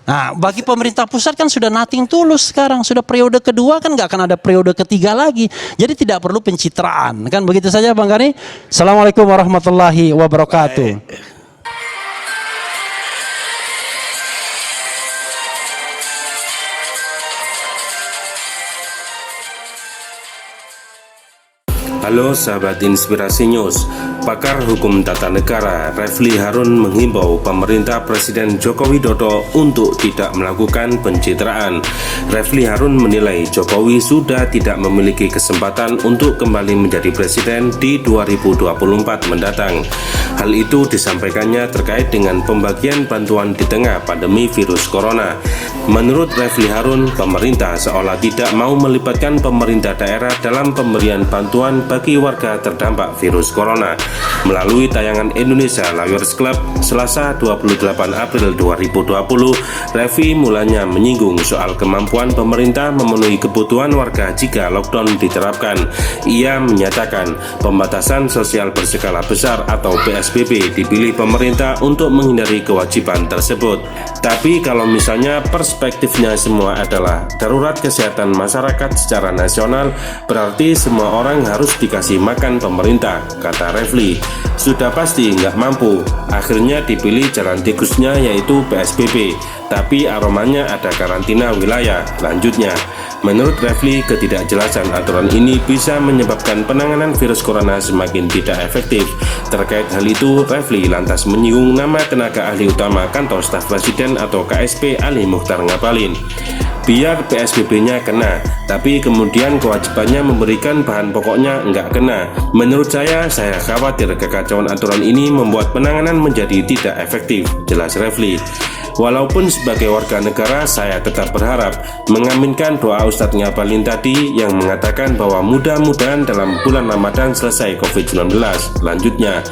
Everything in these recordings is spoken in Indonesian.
Nah, bagi pemerintah pusat kan sudah nothing tulus sekarang, sudah periode kedua kan nggak akan ada periode ketiga lagi. Jadi tidak perlu pencitraan, kan begitu saja Bang Gani. Assalamualaikum warahmatullahi wabarakatuh. Halo sahabat Inspirasi News, pakar hukum tata negara Refli Harun menghimbau pemerintah Presiden Joko Widodo untuk tidak melakukan pencitraan. Refli Harun menilai Jokowi sudah tidak memiliki kesempatan untuk kembali menjadi presiden di 2024 mendatang. Hal itu disampaikannya terkait dengan pembagian bantuan di tengah pandemi virus corona. Menurut Refli Harun, pemerintah seolah tidak mau melibatkan pemerintah daerah dalam pemberian bantuan bagi warga terdampak virus corona. Melalui tayangan Indonesia Lawyers Club Selasa 28 April 2020, Refli mulanya menyinggung soal kemampuan pemerintah memenuhi kebutuhan warga jika lockdown diterapkan. Ia menyatakan pembatasan sosial berskala besar atau PSBB dipilih pemerintah untuk menghindari kewajiban tersebut. Tapi kalau misalnya perspektifnya semua adalah darurat kesehatan masyarakat secara nasional, berarti semua orang harus dikasih makan pemerintah, kata Refli. Sudah pasti nggak mampu, akhirnya dipilih jalan tikusnya yaitu PSBB, tapi aromanya ada karantina wilayah, lanjutnya. Menurut Refli, ketidakjelasan aturan ini bisa menyebabkan penanganan virus corona semakin tidak efektif. Terkait hal itu, Refli lantas menyinggung nama tenaga ahli utama kantor staf presiden atau KSP Ali Mukhtar Ngabalin. Biar PSBB-nya kena, tapi kemudian kewajibannya memberikan bahan pokoknya nggak kena. Menurut saya khawatir kekacauan aturan ini membuat penanganan menjadi tidak efektif, jelas Refli. Walaupun sebagai warga negara saya tetap berharap mengaminkan doa Ustadz Ngabalin tadi yang mengatakan bahwa mudah-mudahan dalam bulan Ramadan selesai COVID-19. Lanjutnya,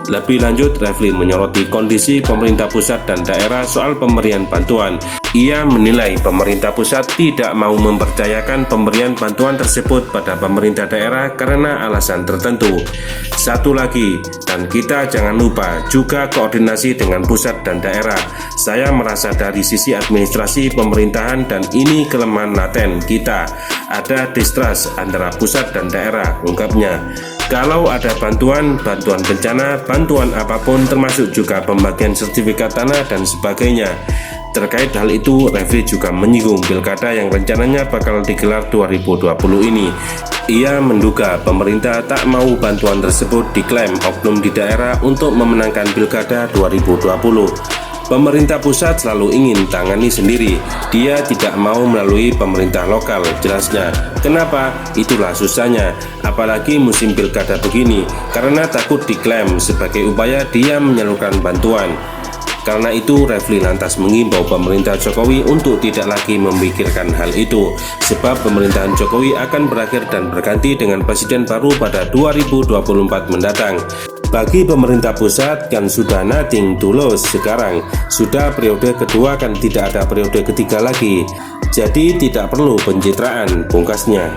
lebih lanjut Refli menyoroti kondisi pemerintah pusat dan daerah soal pemberian bantuan. Ia menilai pemerintah pusat tidak mau mempercayakan pemberian bantuan tersebut pada pemerintah daerah karena alasan tertentu. Satu lagi, dan kita jangan lupa juga koordinasi dengan pusat dan daerah. Saya merasa dari sisi administrasi pemerintahan dan ini kelemahan laten kita. Ada distrust antara pusat dan daerah, ungkapnya. Kalau ada bantuan bencana, bantuan apapun termasuk juga pembagian sertifikat tanah dan sebagainya. Terkait hal itu, Refli juga menyinggung pilkada yang rencananya bakal digelar 2020 ini. Ia menduga pemerintah tak mau bantuan tersebut diklaim oknum di daerah untuk memenangkan pilkada 2020. Pemerintah pusat selalu ingin tangani sendiri. Dia tidak mau melalui pemerintah lokal, jelasnya. Kenapa? Itulah susahnya. Apalagi musim pilkada begini, karena takut diklaim sebagai upaya dia menyalurkan bantuan. Karena itu, Refli lantas mengimbau pemerintah Jokowi untuk tidak lagi memikirkan hal itu, sebab pemerintahan Jokowi akan berakhir dan berganti dengan presiden baru pada 2024 mendatang. Bagi pemerintah pusat kan sudah nothing tulus sekarang, sudah periode kedua kan tidak ada periode ketiga lagi, jadi tidak perlu pencitraan, pungkasnya.